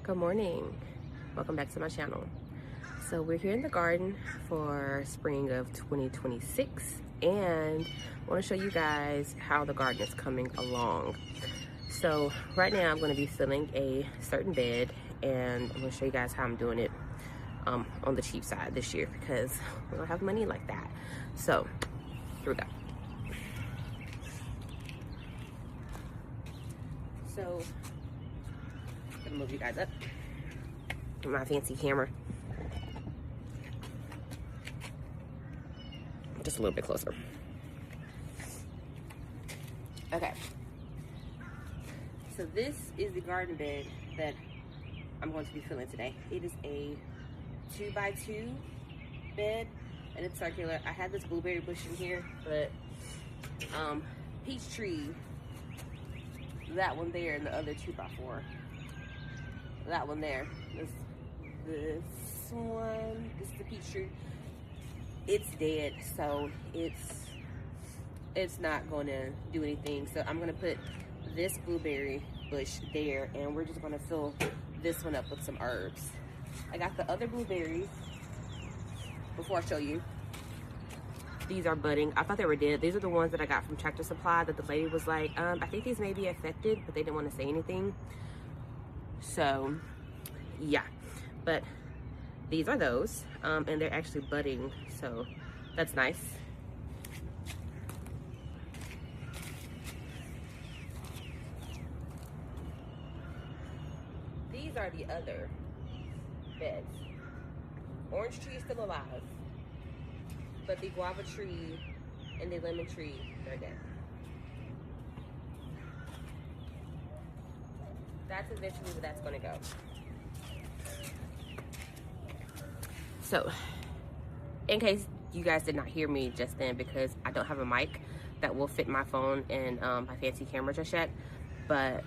Good morning. Welcome back to my channel. So we're here in the garden for spring of 2026 and I want to show you guys how the garden is coming along. So right now I'm going to be filling a certain bed and I'm going to show you guys how I'm doing it on the cheap side this year because we don't have money like that. So here we go. So I'm gonna move you guys up with my fancy camera. Just a little bit closer. Okay. So this is the garden bed that I'm going to be filling today. It is a 2x2 bed and it's circular. I had this blueberry bush in here, but peach tree, that one there, and the other 2x4. That one there, this one, this is the peach tree. It's dead, so it's not going to do anything. So I'm going to put this blueberry bush there, and we're just going to fill this one up with some herbs. I got the other blueberries. Before I show you, these are budding. I thought they were dead. These are the ones that I got from Tractor Supply that the lady was like, I think these may be affected, but they didn't want to say anything. So yeah, but these are those, and they're actually budding, so that's nice. These are the other beds. Orange tree is still alive, but the guava tree and the lemon tree, they're dead. That's eventually where that's gonna go. So, in case you guys did not hear me just then, because I don't have a mic that will fit my phone and my fancy camera just yet, but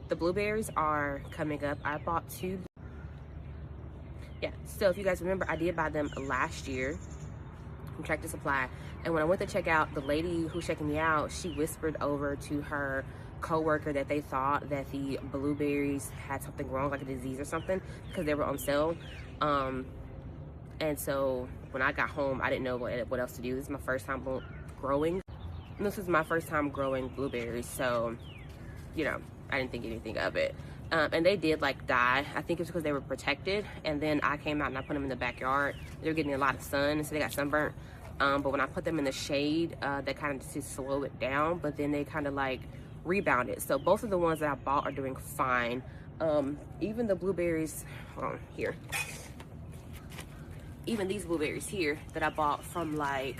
the blueberries are coming up. I bought two. Yeah, so if you guys remember, I did buy them last year from Tractor Supply, and when I went to check out, the lady who's checking me out, she whispered over to her co-worker that they thought that the blueberries had something wrong, like a disease or something, because they were on sale. And so when I got home, I didn't know what else to do. This is my first time growing. This is my first time growing blueberries, so you know, I didn't think anything of it. And they did like die. I think it's because they were protected, and then I came out and I put them in the backyard. They were getting a lot of sun, so they got sunburnt. But when I put them in the shade, they kind of just slow it down, but then they kind of like rebounded. So both of the ones that I bought are doing fine. Even the blueberries, hold on, here. Even these blueberries here that I bought from, like,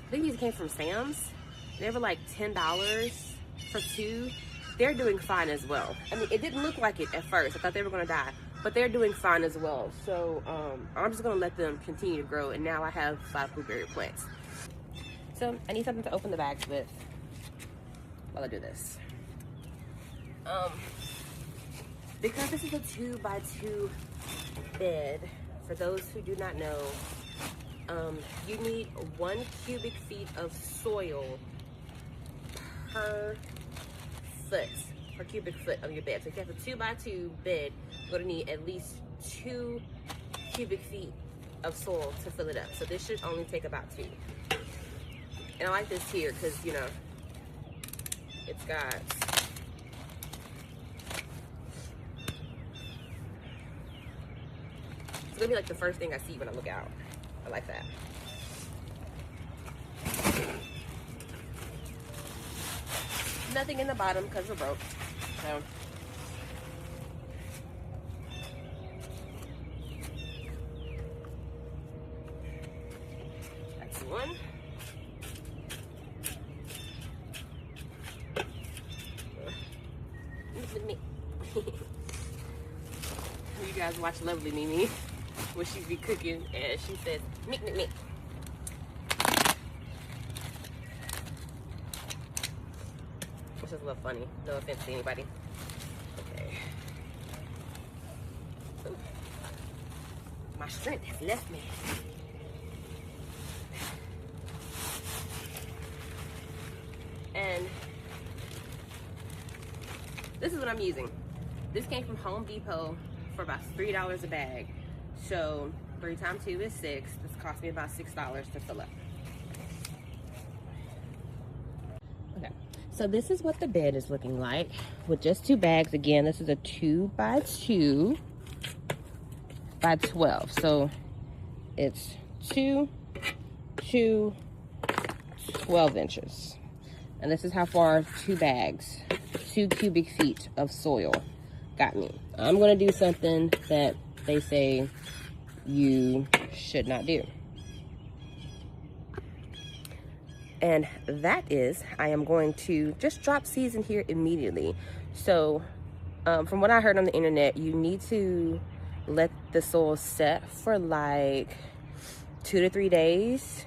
I think these came from Sam's. They were like $10 for two. They're doing fine as well. I mean, it didn't look like it at first. I thought they were gonna die, but they're doing fine as well. So I'm just gonna let them continue to grow, and now I have 5 blueberry plants. So I need something to open the bags with while I do this. Because this is a 2x2 bed, for those who do not know, you need 1 cubic feet of soil per cubic foot of your bed. So if you have a 2x2 bed, you're gonna need at least 2 cubic feet of soil to fill it up. So this should only take about 2. And I like this here because, you know, it's got it's gonna be like the first thing I see when I look out. I like that. Nothing in the bottom because we're broke. So that's one. Me. You guys watch Lovely Mimi when she be cooking and she says, "Mick, mick, mick." Which is a little funny. No offense to anybody. Okay. Ooh. My strength has left me. And this is what I'm using. This came from Home Depot for about $3 a bag. So 3 times 2 is 6. This cost me about $6 to fill up. Okay, so this is what the bed is looking like with just 2 bags. Again, this is a 2 by 2 by 12. So it's 2, 2, 12 inches. And this is how far 2 bags, 2 cubic feet of soil got me. I'm gonna do something that they say you should not do. And that is, I am going to just drop seeds in here immediately. So from what I heard on the internet, you need to let the soil set for like 2 to 3 days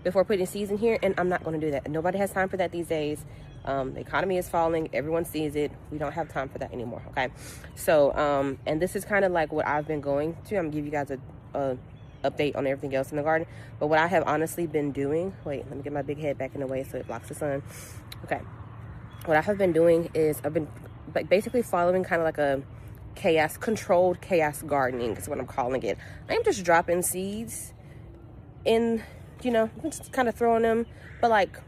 before putting seeds in here, and I'm not going to do that. Nobody has time for that these days. The economy is falling. Everyone sees it. We don't have time for that anymore, okay? So, and this is kind of like what I've been going to. I'm going to give you guys a update on everything else in the garden. But what I have honestly been doing, wait, let me get my big head back in the way so it blocks the sun. Okay. What I have been doing is I've been basically following kind of like a controlled chaos gardening is what I'm calling it. I'm just dropping seeds in, you know, just kind of throwing them, but like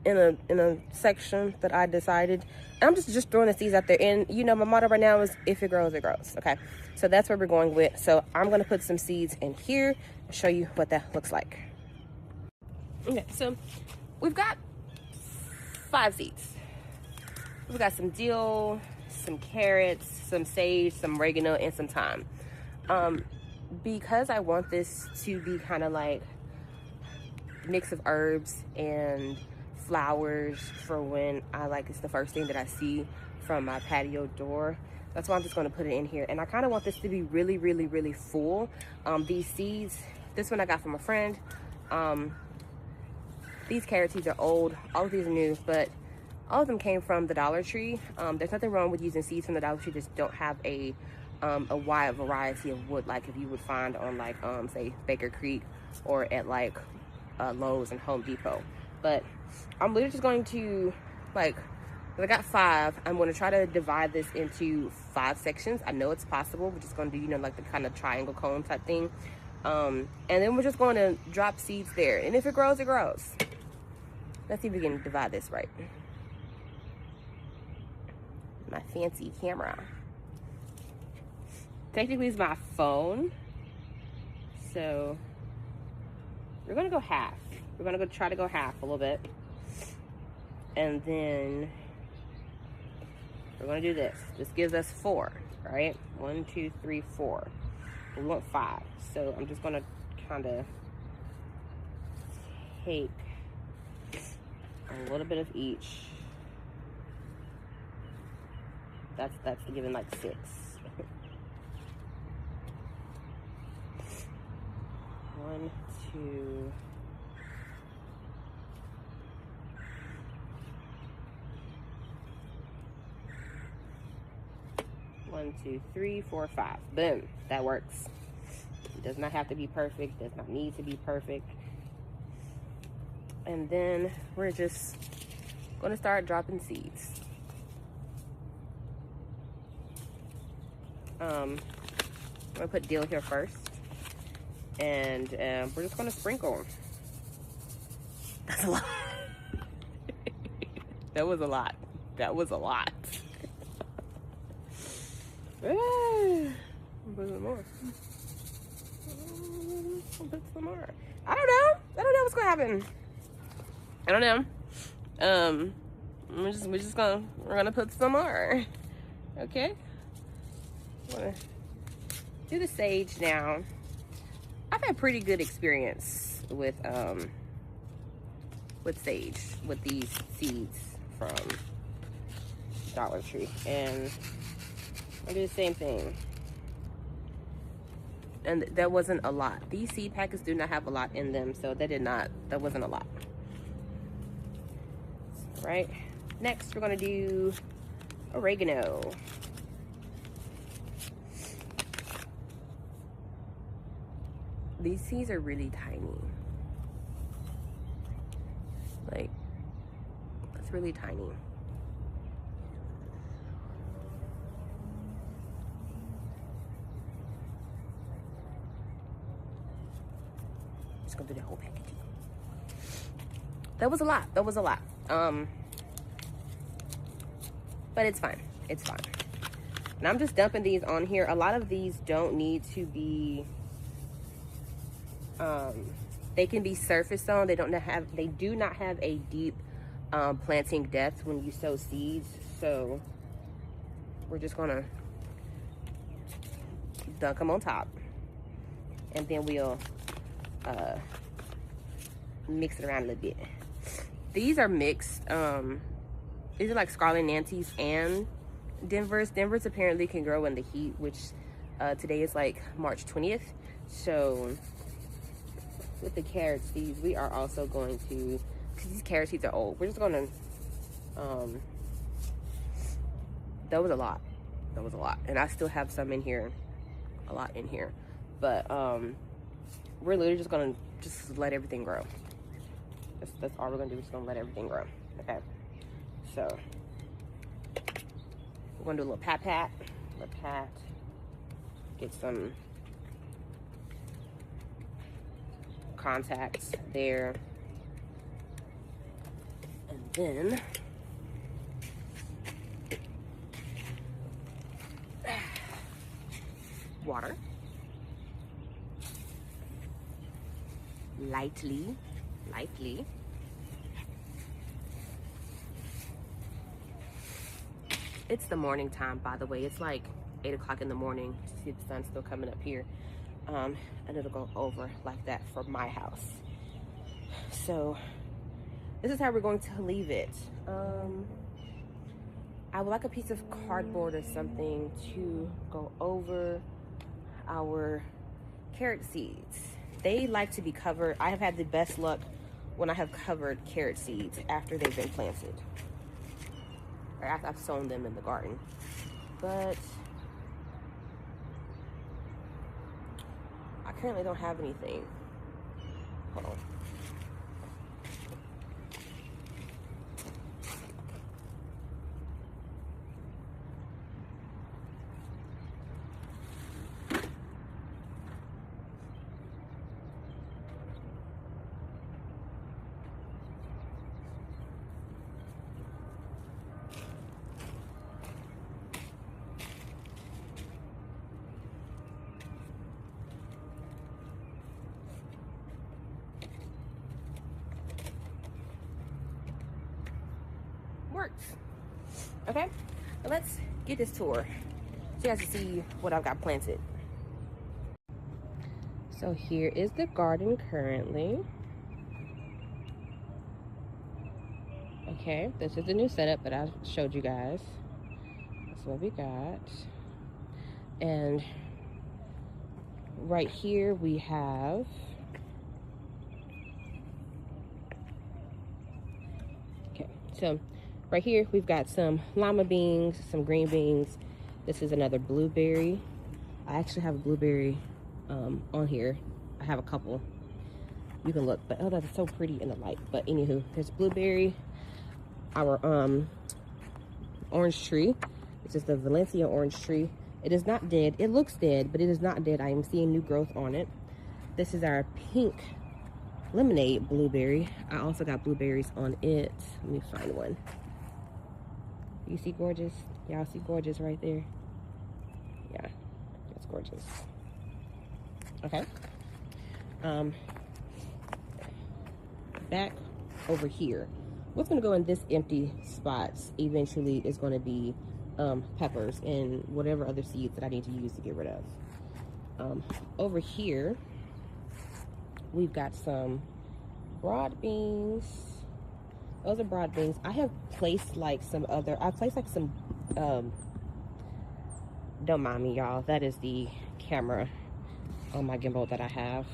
in a section that I decided. And I'm just throwing the seeds out there. And you know, my motto right now is if it grows, it grows. Okay, so that's what we're going with. So I'm gonna put some seeds in here and show you what that looks like. Okay, so we've got 5 seeds. We've got some dill, some carrots, some sage, some oregano, and some thyme. Because I want this to be kind of like mix of herbs and flowers for when it's the first thing that I see from my patio door. That's why I'm just going to put it in here. And I kind of want this to be really, really, really full. These seeds, this one I got from a friend. These carrot seeds are old. All of these are new, but all of them came from the Dollar Tree. There's nothing wrong with using seeds from the Dollar Tree. Just don't have a wide variety of wood like if you would find on like say Baker Creek or at like Lowe's and Home Depot. But I'm literally just going to, like, I got 5. I'm going to try to divide this into 5 sections. I know it's possible. We're just going to do, you know, like the kind of triangle cone type thing. And then we're just going to drop seeds there. And if it grows, it grows. Let's see if we can divide this right. My fancy camera. Technically, it's my phone. So we're going to go half. We're going to try to go half a little bit. And then we're going to do this. This gives us 4, right? 1, 2, 3, 4. We want 5. So I'm just going to kind of take a little bit of each. That's giving like 6. 1, 2. 1, 2, 3, 4, 5. Boom. That works. It does not have to be perfect. Does not need to be perfect. And then we're just going to start dropping seeds. I'm going to put dill here first. And we're just going to sprinkle. That's a lot. That was a lot. That was a lot. Put some more. Put some more. I don't know. I don't know what's gonna happen. I don't know. We're gonna put some more. Okay. I'm gonna do the sage now. I've had pretty good experience with sage, with these seeds from Dollar Tree, and I do the same thing. And that wasn't a lot. These seed packets do not have a lot in them, so that wasn't a lot. Right. Next, we're gonna do oregano. These seeds are really tiny. Like, it's really tiny. just gonna do the whole packaging. That was a lot. That was a lot. But it's fine. It's fine. And I'm just dumping these on here. A lot of these don't need to be, they can be surface sown. They do not have a deep planting depth when you sow seeds. So we're just gonna dunk them on top, and then we'll mix it around a little bit. These are mixed. These are like Scarlet Nancy's and Denver's. Denver's apparently can grow in the heat, which today is like March 20th. So with the carrot seeds, we are also going to, because these carrot seeds are old, we're just gonna, that was a lot. That was a lot. And I still have some in here, a lot in here. But we're literally just gonna let everything grow. That's all we're gonna do. We're just gonna let everything grow. Okay. So we're gonna do a little pat. Get some contacts there. And then water. Lightly. It's the morning time, by the way. It's like 8 o'clock in the morning. See the sun's still coming up here. And it'll go over like that for my house. So this is how we're going to leave it. I would like a piece of cardboard or something to go over our carrot seeds. They like to be covered. I have had the best luck when I have covered carrot seeds after they've been planted, or after I've sown them in the garden. But I currently don't have anything. Hold on. Works. Okay, now let's get this tour so you guys can see what I've got planted. So here is the garden currently. Okay, this is the new setup that I showed you guys. That's what we got. And right here we have so right here we've got some lima beans, some green beans. This is another blueberry. I actually have a blueberry on here. I have a couple. You can look, but oh, that's so pretty in the light. But anywho, there's blueberry. Our orange tree. This is the Valencia orange tree. It is not dead. It looks dead, but it is not dead. I am seeing new growth on it. This is our pink lemonade blueberry. I also got blueberries on it. Let me find one. You see gorgeous? Y'all see gorgeous right there? Yeah, it's gorgeous. Okay. Back over here. What's gonna go in this empty spots eventually is gonna be peppers and whatever other seeds that I need to use to get rid of. Over here, we've got some broad beans. Those are broad beans. I have placed like some other, I placed like some, don't mind me y'all, that is the camera on my gimbal that I have.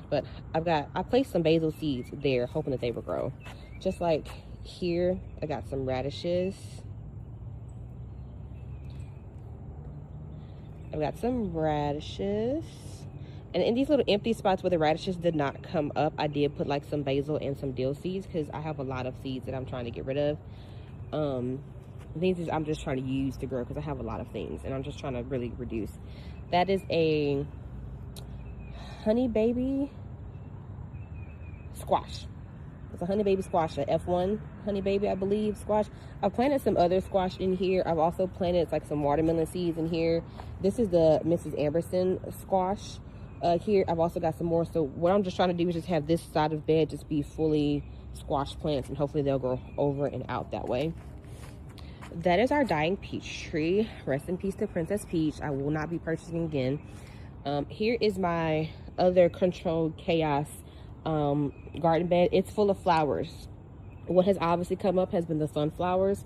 But I placed some basil seeds there hoping that they would grow. Just like here, I got some radishes. I've got some radishes. And in these little empty spots where the radishes did not come up, I did put like some basil and some dill seeds because I have a lot of seeds that I'm trying to get rid of. These I'm just trying to use to grow because I have a lot of things and I'm just trying to really reduce. That is a honey baby squash. It's a honey baby squash, a F1 honey baby, I believe, squash. I've planted some other squash in here. I've also planted like some watermelon seeds in here. This is the Mrs. Amberson squash here. I've also got some more. So what I'm just trying to do is just have this side of bed just be fully squash plants, and hopefully they'll grow over and out that way. That is our dying peach tree. Rest in peace to Princess Peach. I will not be purchasing again. Here is my other Controlled Chaos garden bed. It's full of flowers. What has obviously come up has been the sunflowers.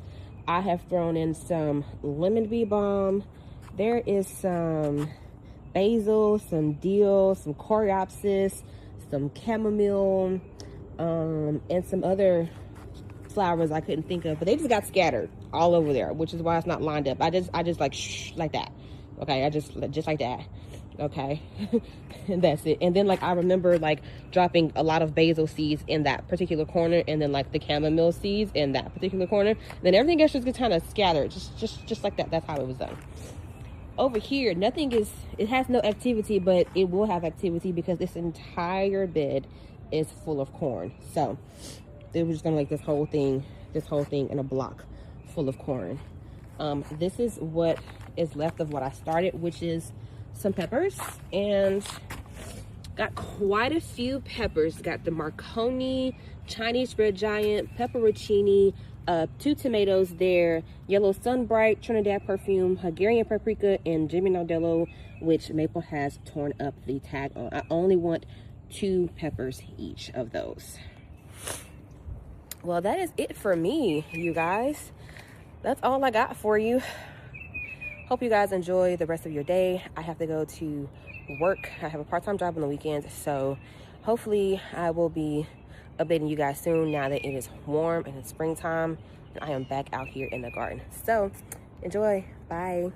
I have thrown in some lemon bee balm. There is some basil, some dill, some coreopsis, some chamomile, and some other flowers I couldn't think of, but they just got scattered all over there, which is why it's not lined up. I just like shh, like that. Okay, I just like that. Okay. And that's it. And then like I remember like dropping a lot of basil seeds in that particular corner, and then like the chamomile seeds in that particular corner. And then everything else just gets kind of scattered, just like that. That's how it was done. Over here, nothing is, it has no activity, but it will have activity because this entire bed is full of corn. So it was just gonna make this whole thing in a block full of corn. This is what is left of what I started, which is some peppers, and got quite a few peppers. Got the Marconi, Chinese Red Giant, Pepperoncini, 2 tomatoes there, Yellow Sunbright, Trinidad Perfume, Hungarian Paprika, and Jimmy Nardello, which Maple has torn up the tag on. I only want 2 peppers each of those. Well, that is it for me, you guys. That's all I got for you. Hope you guys enjoy the rest of your day. I have to go to work. I have a part-time job on the weekends, so hopefully I will be updating you guys soon now that it is warm and it's springtime and I am back out here in the garden. So enjoy. Bye.